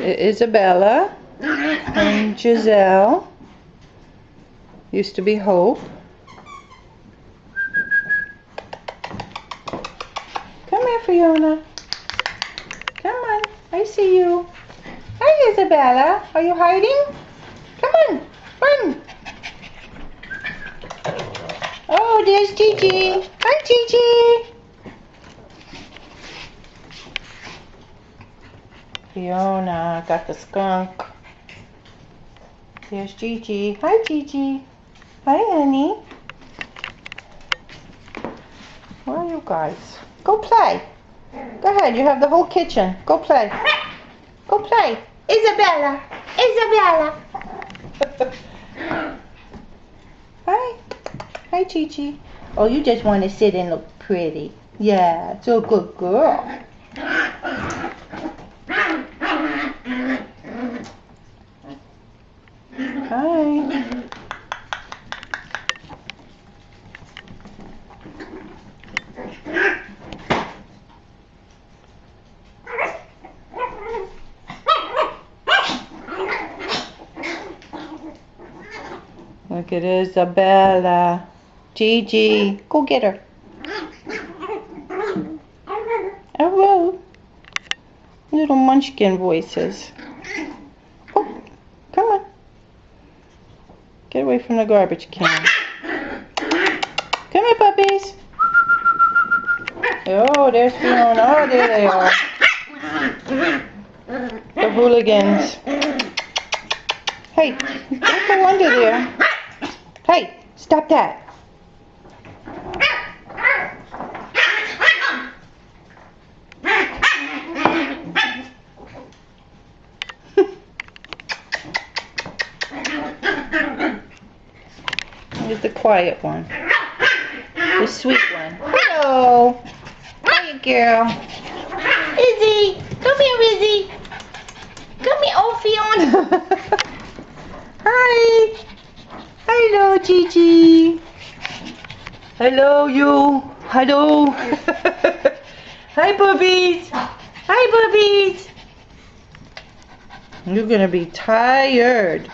Isabella and Giselle. Used to be Hope. Come here, Fiona. Come on, I see you. Hi, Isabella. Are you hiding? Come on, run. Oh, there's Gigi. Hi, Gigi. Fiona got the skunk. There's Gigi. Hi, Gigi. Hi, honey. Where are you guys? Go play. Go ahead. You have the whole kitchen. Go play. Go play. Isabella. Isabella. Hi. Hi, Gigi. Oh, you just want to sit and look pretty. Yeah, it's a good girl. Hi. Look at Isabella. Gigi, go get her. I will. Little munchkin voices. Oh, come on. Get away from the garbage can. Come here, puppies. Oh, there's Fiona. Oh, there they are. The hooligans. Hey, don't go under there. Hey, stop that. Here's the quiet one. The sweet one. Hello. Hiya, girl. Izzy. Come here, Izzy. Come here, oh, Fiona. Hi. Hello, Gigi. Hello, you. Hello. Hi, puppies. Hi, puppies. You're gonna be tired.